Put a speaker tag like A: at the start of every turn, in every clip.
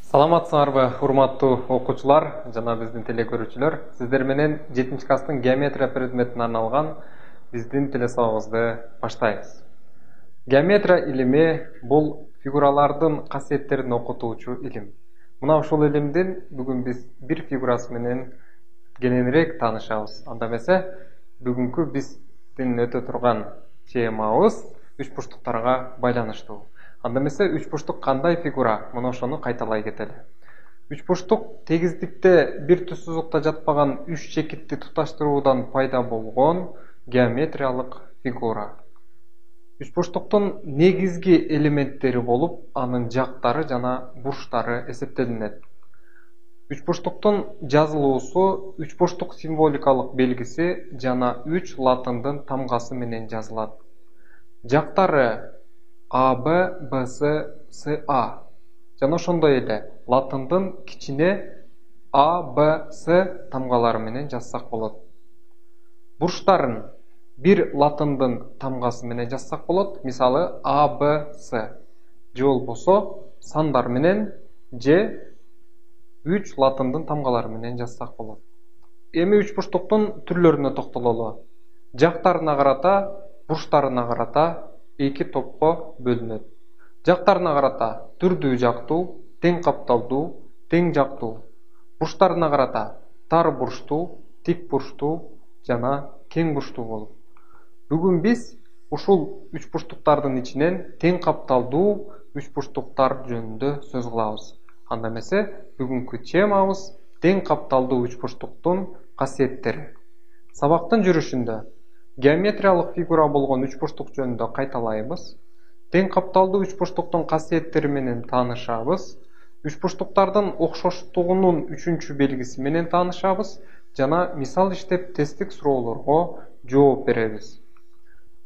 A: Саламатсыңарбы, урматтуу окуучулар жана биздин телекөрүүчүлөр. Сиздер менен 7-класстын геометрия предметине арналган биздин телесабагыбызды баштайбыз. Геометрия илими бул фигуралардын касиеттерин окутуучу илим. Мына ушул илимдин бүгүн биз бир фигурасы менен кененирээк таанышабыз. Анда эмесе бүгүнкү биздин өтө турган темабыз үч бурчтуктарга байланыштуу. Анда эмесе үч бурчтук кандай фигура? Мына ошону кайталай кетели. Үч бурчтук тегиздикте бир түз сызыкта жатпаган үч чекитти туташтыруудан пайда болгон геометриялык фигура. Үч бурчтуктун негизги элементтери болуп, анын жактары жана бурчтары эсептелинет. Үч бурчтуктун жазылуусу үч бурчтук символикалык белгиси жана 3 латындын тамгасы менен жазылат. Жактары АБ, БС, СА. Жана ошондой эле латындын кичине АБС тамгалары менен жазсак болот. Бурчтарын бир латындын тамгасы менен жазсак болот. Мисалы АБС. Же болбосо сандар менен же 3 латындын тамгалары менен жазсак болот. Эми үч бурчтуктун түрлөрүнө токтололу. Жактарына карата, бурчтарына карата эки топко бөлүнөт. Жактарына карата түрдүү жактуу, тең капталдуу, тең жактуу. Бурчтарына карата тар бурчтуу, тик бурчтуу жана кең бурчтуу болот. Бүгүн биз ушул үч бурчтуктардын ичинен тең капталдуу үч бурчтуктар жөнүндө сөз кылабыз. Анда эмесе бүгүнкү темабыз тең капталдуу үч бурчтуктун касиеттери. Сабактын жүрүшүндө геометриялык фигура болгон үч бурчтук жөнүндө кайталайбыз. Тең капталдуу үч бурчтуктун касиеттери менен таанышабыз. Үч бурчтуктардын окшоштугунун үчүнчү белгиси менен таанышабыз жана мисал иштеп тесттик суроолорго жооп беребиз.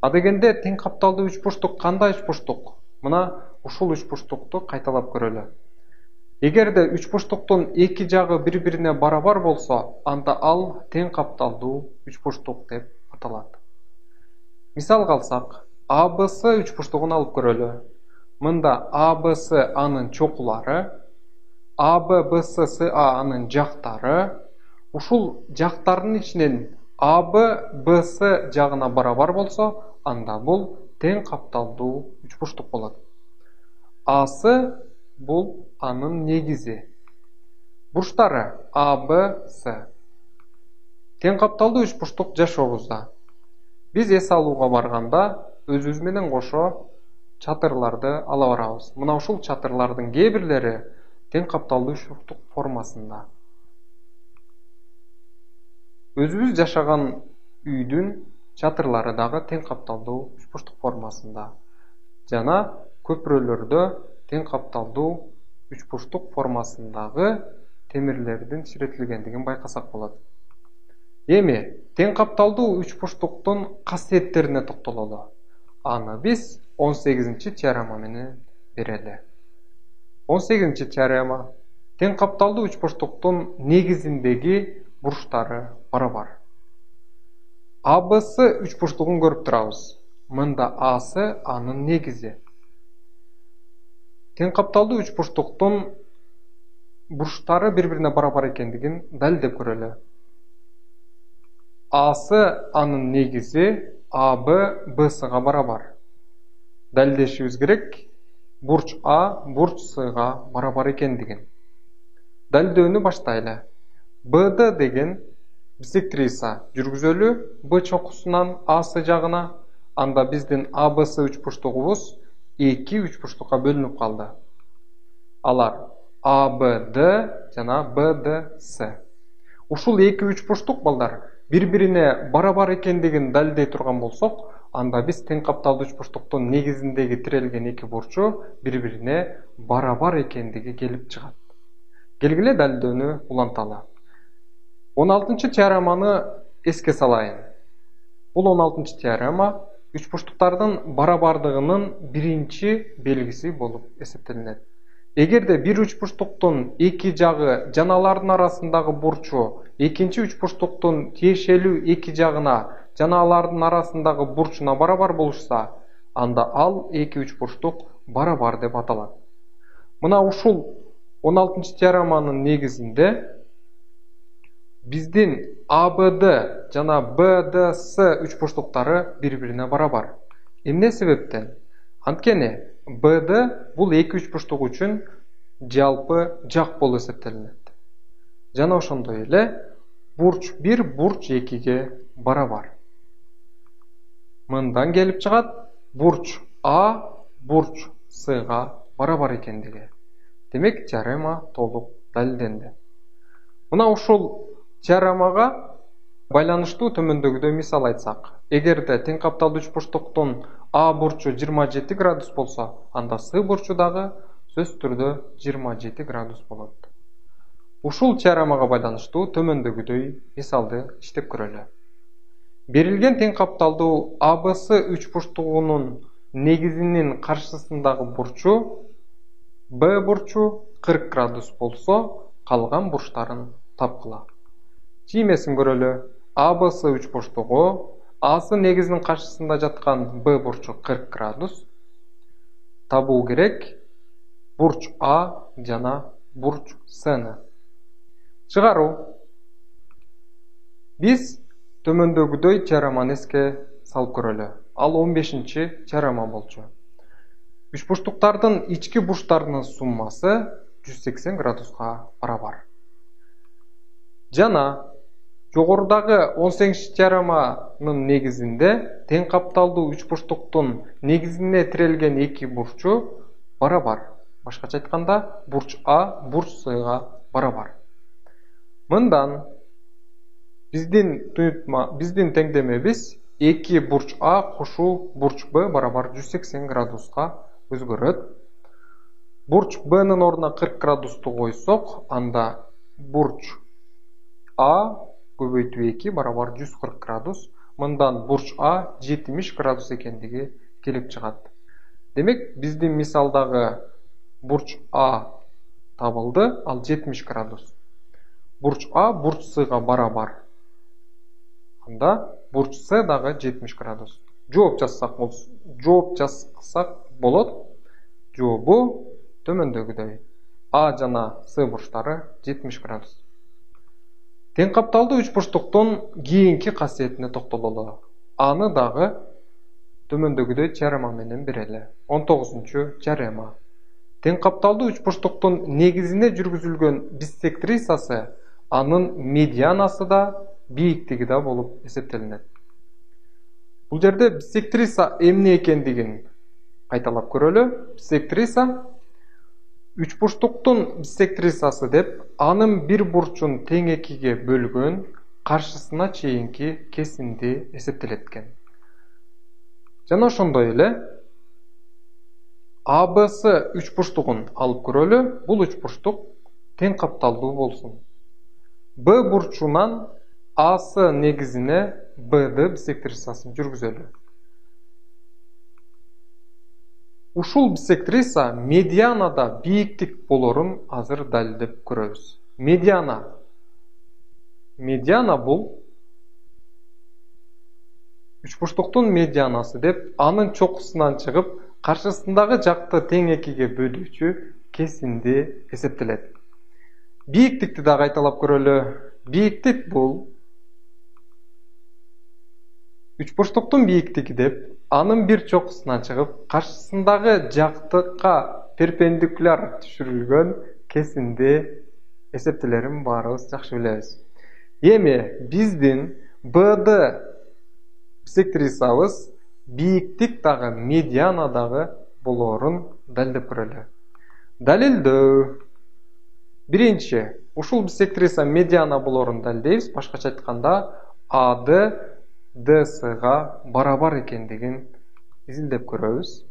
A: Адегенде тең капталдуу үч бурчтук кандай үч бурчтук? Мына ушул үч бурчтукту кайталап көрөлү. Эгерде үч бурчтуктун эки жагы бири-бирине барабар болсо, анда ал тең капталдуу үч бурчтук деп аталат. Мисал алсак, АБС үч бурчтугун алып көрөлү. Мында АБС анын чокулары, АББС СА анын жактары. Ушул жактардын ичинен АББС жагына барабар болсо, анда бул тең капталдуу үч бурчтук болот. АС бул анын негизи. Бурчтары АБС. Тең капталдуу үч бурчтук жашообузда. Биз эс алууга барганда өзүбүз менен кошо чатырларды ала барабыз. Мына ушул чатырлардын кээ бирлери тең капталдуу үч бурчтук формасында. Өзүбүз жашаган үйдүн чатырлары дагы тең капталдуу үч бурчтук формасында. Жана көпүрөлөрдө тең капталдуу үч бурчтук формасындагы темирлердин чиретилгендигин байкасак болот. Эми тең капталдуу үч бурчтуктун касиеттерине токтололу. Аны биз 18-теорема менен берели. 18-теорема тең капталдуу үч бурчтуктун негизиндеги бурчтары барабар. АБС үч бурчтугун көрүп турабыз. Мында АС анын негизи. Тең капталдуу үч бурчтуктун бурчтары бири-бирине барабар экендигин далилдеп көрөлү. АС анын негизи АБ БСга барабар. Далилдешибиз керек, бурч А бурч Сга барабар экендигин. Далилдөөнү баштайлы. БД деген биссектриса жүргүзөлү Б чокусунан АС жагына. Анда биздин АБС үч бурчтугубуз эки үч бурчтукка бөлүнүп калды. Алар АБД жана БДС. Ушул эки үч бурчтук балдар бири-бирине барабар экендигин далилдей турган болсок, анда биз тең капталдуу үч бурчтуктун негизиндеги тирелген эки бурчу бири-бирине барабар экендиги келип чыгат. Келгиле далилдөөнү уланталы. 16-теореманы эске салайын. Бул 16-теорема үч бурчтуктардын барабардыгынын биринчи белгиси болуп эсептелинет. Эгерде бир үч бурчтуктун эки жагы жана алардын арасындагы бурчу экинчи үч бурчтуктун тиешелүү эки жагына жана алардын арасындагы бурчуна барабар болушса, анда ал эки үч бурчтук барабар деп аталат. Мына ушул 16 теореманын негизинде биздин ABD жана BDS üçburчтуктары бири-бирине барабар. Эмне себептен? Анткени BD бул эки üçburчтук үчүн жалпы жак болуп эсептелинет. Жана ошондой эле бурч 1 бурч 2ге барабар. Мындан келип чыгат бурч А бурч S'га барабар экендиги. Демек теорема толук далилденди. Мына ушул теоремага байланыштуу төмөндөгүдөй мисал айтсак, эгерде тең капталдуу üçburчтуктун А бурчу 27 градус болсо, анда С бурчу дагы сөз түрдө 27 градус болот. Ушул теоремага байланыштуу төмөндөгүдөй мисалды иштеп көрөлү. Берилген тең капталдуу АБС üçburчтугунун негизинин каршысындагы бурчу Б бурчу 40 градус болсо, калган бурчтарын тапкыла. Чиймесин көрөлү. АБС üçburчтугу Асы негизинин каршысында жаткан Б бурчу 40 градус табуу керек бурч А жана бурч S'ны. Чыгаруу. Биз төмөндөгүдөй теореманы эске салып көрөлү. Ал 15-чи теорема болчу. Üçburчтуктардын ички бурчтарынын суммасы 180 градуска барабар. Жана жогорудагы 18 теореманын негизинде тең капталдуу üçburчтуктун негизине тирелген эки бурчу барабар. Башкача айтканда, бурч А бурч S'га барабар. Мындан биздин теңдемебиз 2 бурч А кошуу бурч Б барабар 180 градуска өзгөрөт. Бурч Б'нын ордуна 40 градусту койсок, анда бурч А көбөйтүү 2 барабар 140 градус. Мындан бурч А 70 градус экендиги келип чыгат. Демек, биздин мисалдагы бурч А табылды, ал 70 градус. Бурч А бурч S'га барабар. Анда бурч С дагы 70 градус. Жооп жазсак болот. Жообу төмөндөгүдөй. А жана С бурчтары 70 градус. Тең капталдуу üçburчтуктун кийинки касиетине токтололу. Аны дагы төмөндөгүдөй теорема менен берели. 19-чу теорема. Тең капталдуу üçburчтуктун негизине жүргүзүлгөн биссектрисасы анын медианасы да бийиктиги да болуп эсептелинет. Бул жерде биссектриса эмне экендигин кайталап көрөлү. Биссектриса üçburчтуктун биссектрисасы деп анын бир бурчун тең экиге бөлгөн каршысына чейинки кесинди эсептелет экен. Жана ошондой эле АБС üçburчтугун алып көрөлү. Бул üçburчтук тең капталдуу болсун. Б бурчунан АС негизине БД биссектрисасын жүргүзөлү. Ушул биссектриса медианада бийиктик болорун азыр далилдеп көрөбүз. Медиана бул üçburчтуктун медианасы деп анын чокусунан чыгып каршысындагы жакты тең экиге бөлүүчү кесинди эсептелет. Бийиктикти да кайталап көрөлү. Бийиктик бул üçburчтуктун бийиктиги деп анын бир чокусунан чыгып каршысындагы жактыкка перпендикуляр түшүрүлгөн кесинди эсептелерин баарыбыз жакшы билебиз. Эми биздин БД биссектрисабыз бийиктик дагы медиана дагы болоорун далилдеп көрөлү. Далилдөө. Биринчи, ушул биссектриса медиана болоорун далилдейбиз. Башкача айтканда, АД ДСга барабар экендигин изилдеп көрөбүз.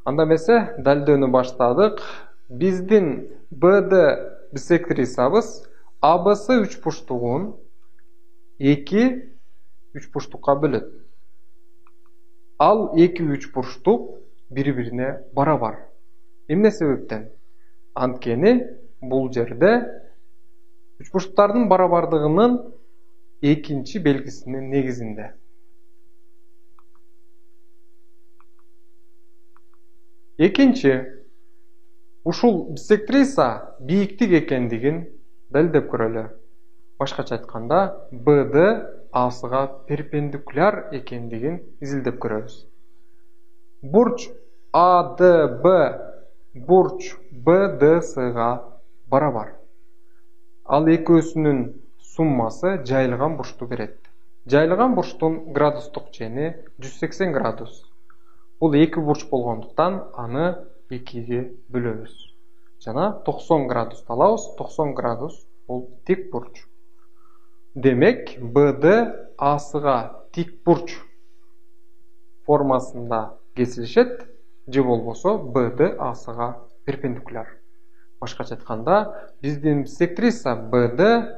A: Анда эмесе далилдөөнү баштадык. Биздин БД биссектрисабыз АБС üçburчтугун 2 üçburчтукка бөлөт. Ал 2 üçburчтук бири-бирине барабар. Эмне себептен? Анткени бул жерде üçburчтуктардын барабардыгынын экинчи белгисинин негизинде. Экинчи, Ушул биссектриса бийиктик экендигин далилдеп көрөлү. Башкача айтканда, BD A'сыга перпендикуляр экендигин изилдеп көрөбүз. Бурч ADB бурч BDSга барабар. Ал экөөсүнүн суммасы жайылган бурчту берет. Жайылган бурчтун градустук чени 180 градус. Бул эки бурч болгондуктан аны экиге бөлөбүз. Жана 90 градус алабыз. 90 градус бул тик бурч. Демек, BD A'сыга тик бурч формасында кесилишет, же болбосо BD A'сыга перпендикуляр. Башкача айтканда, биздин биссектриса BD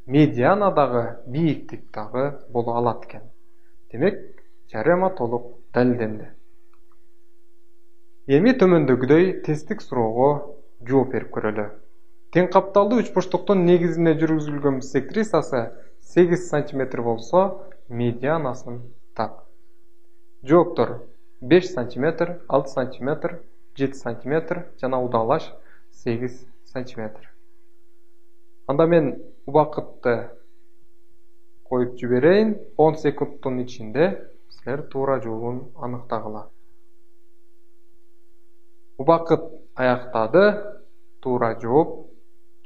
A: медианадагы бийиктиктагы боло алат экен. Демек, теорема толук далилденди. Эми төмөндөгүдөй тесттик суроого жооп берип көрөлү. Тең капталдуу үч бурчтуктун негизине жүргүзүлгөн биссектрисасы 8 см болсо, медианасын тап. Жооптор 5 см, 6 см, 7 см жана удалаш 8 см. Анда мен убакытты коюп жиберейин. 10 секундтун ичинде силер туура жообун аныктагыла. Убакыт аяктады. Туура жооп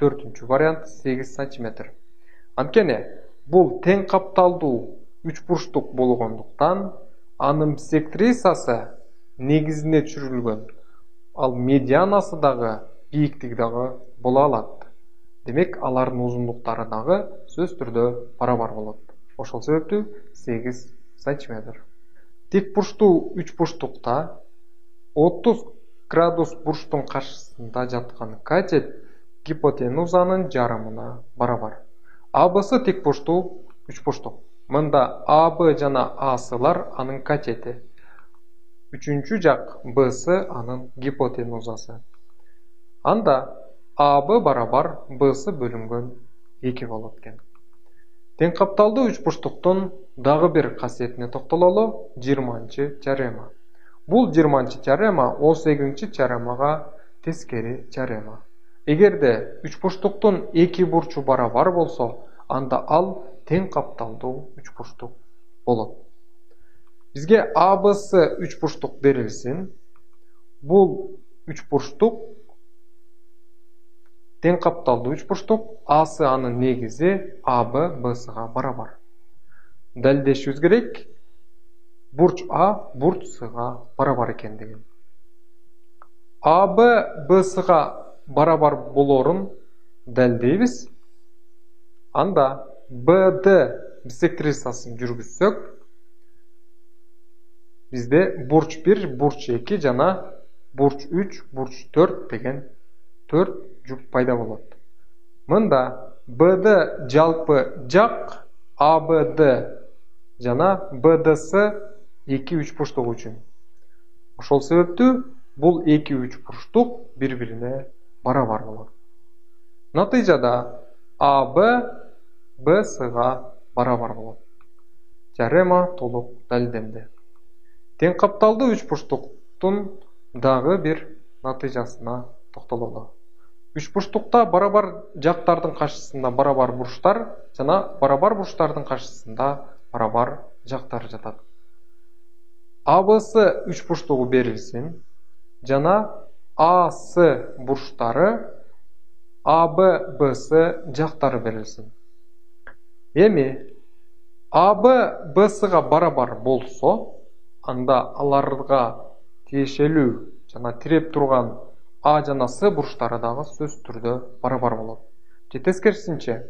A: 4-чү вариант 8 см. Анткени бул тең капталдуу үч бурчтук болгондуктан анын биссектрисасы негизине түшүрүлгөн. Ал медианасы дагы бийиктиги дагы боло алат. Демек, алардын узундуктары дагы сөзсүз түрдө барабар болот. Ошол себептүү 8 см. Тик бурчтуу үч бурчтукта 30 градус бурчтун каршысында жаткан катет гипотенузанын жарымына барабар. АБсы тик бурчтуу үч бурчтук. Мында АБ жана A'сылар анын катети. Үчүнчү жак Б'сы анын гипотенузасы. Анда АБ барабар Б'сы бөлүнгөн 2 болот экен. Тең капталдуу үч бурчтуктун дагы бир касиетине токтололу. 20-чы теорема. Бул 20-чы теорема 18-чы теоремага тескери теорема. Эгерде үч бурчтуктун эки бурчу барабар болсо, анда ал тең капталдуу үч бурчтук болот. Бизге АБсы үч бурчтук берилсин. Бул үч бурчтук тең капталдуу үч бурчтук, A'сы анын негизи АБ Б'сыга барабар. Далилдешибиз керек, бурч А бурч Сыга барабар экендигин. АБ Б'сыга барабар болорун далилдейбиз. Анда BD биссектрисасын жүргүзсөк, бизде бурч 1, бурч 2 жана бурч 3, бурч 4 деген 4 жүк пайда болот. Мында BD жалпы жак ABD жана BDсы 2 үч бурчтук үчүн. Ошол себептүү бул 2 үч бурчтук бири-бирине барабар болот. Натыйжада АБ Б'сыга барабар болот. Теорема толук далилденди. Тең капталдуу үч бурчтуктун дагы бир натыйжасына токтололу. Үч бурчтукта барабар жактардын каршысында барабар бурчтар жана барабар бурчтардын каршысында барабар жактар жатат. АБсы үч бурчтугу берилсин жана A'сы бурчтары, АБ Б'сы жактары берилсин. Эми АБ Б'сыга барабар болсо, анда аларга тиешелүү жана тиреп турган А жана С бурчтары дагы сөзсүз түрдө барабар болот. Же тескерисинче,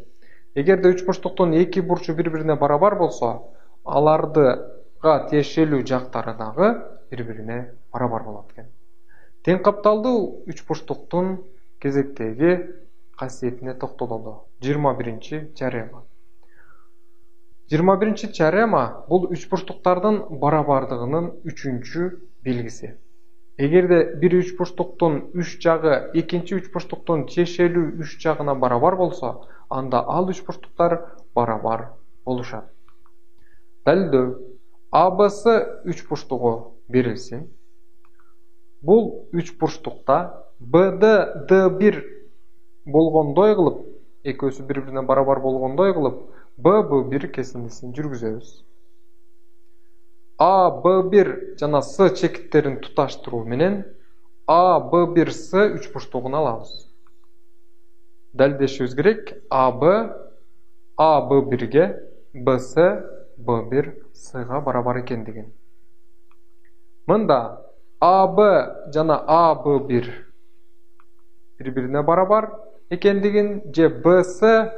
A: эгерде үч бурчтуктун эки бурчу бири-бирине барабар болсо, алардыга тиешелүү жактары дагы бири-бирине барабар болот экен. Тең капталдуу үч бурчтуктун кезектеги касиетине токтололу. 21-чи теорема. 21-чи теорема бул үч бурчтуктардын барабардыгынын үчүнчү белгиси. Эгерде бир үч бурчтуктун үч жагы экинчи үч бурчтуктун тиешелүү үч жагына барабар болсо, анда ал үч бурчтуктар барабар болушат. Далилдөө. АБсы үч бурчтугу берилсин. Бул үч бурчтукта B'da D1 болгондой кылып, экөөсү бири-бирине барабар болгондой кылып, B1 кесиндисин жүргүзөбүз. A B1 жана S чекиттерин туташтыруу менен A B1 S üçburçтугун алабыз. Далилдешибиз керек. AB A B1-ге, BS B1 S-га барабар экендигин. Мында AB жана A B1 бири-бирине барабар экендигин же BS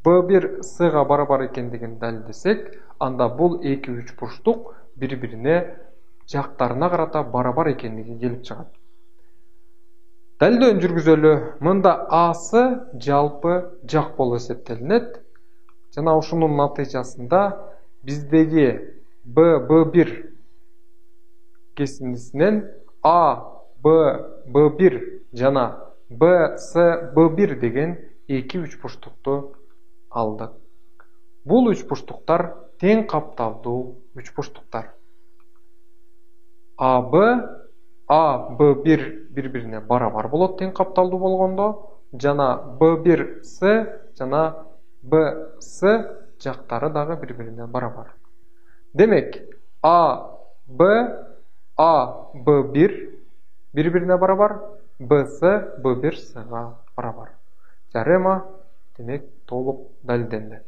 A: B1 S-га барабар экендигин далилдесек, анда бул эки üçburçтук бири-бирине жактарына карата барабар экендиги келип чыгат. Далилдөөнү жүргүзөлү. Мында A'сы жалпы жак болуп эсептелинет. Жана ушунун натыйжасында биздеги B1 кесиндисинен A B1 жана BS B1 деген эки üçburçтукту алдык. Бул üçburçтуктар тең капталдуу üçburçтуктар. AB A B1 бири-бирине барабар болот тең капталдуу болгондо, жана B1 S жана BS жактары дагы бири-бирине барабар. Демек, A B1 бири-бирине барабар, BS B1 S-га барабар. Теорема демек толук далилденди.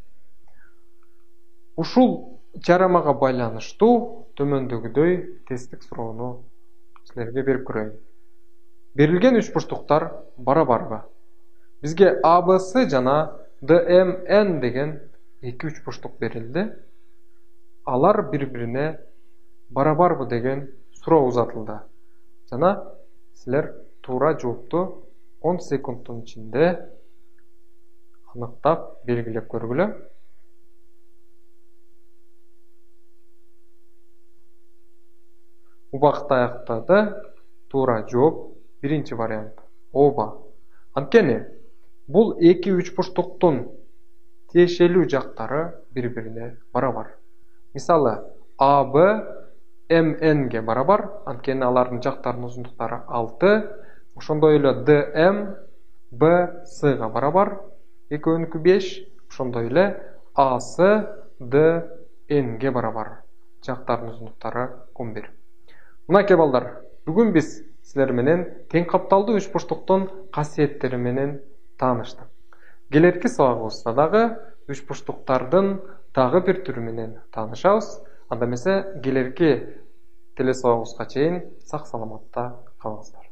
A: Ушул теоремага байланыштуу төмөндөгүдөй тесттик суроону силерге берип көрөйүн. Берилген üçburçтуктар барабарбы? Бизге ABC жана DMN деген эки üçburçтук берилди. Алар бири-бирине барабарбы деген суроо узатылды. Жана силер туура жоопту 10 секундтун ичинде аныктап белгилеп көргүлө. Убакыт аяктады. Туура жооп биринчи вариант. Оба. Анткени бул эки üçburçтуктун тиешелүү жактары бири-бирине барабар. Мисалы, AB MN-ге барабар, анткени алардын жактарынын узундуктары 6. Ошондой эле DM BS-га барабар, экөөнүкү 5. Ошондой эле AC DN-ге барабар, жактарынын узундуктары 11. Мынакей балдар, бүгүн биз силер менен тең капталдуу üçburçтуктун касиеттери менен тааныштык. Келерки сабагыбызда дагы üçburçтуктардын дагы бир түрү менен таанышабыз. Анда эмесе келерки телесабагыбызга чейин сак саламатта калыңыздар.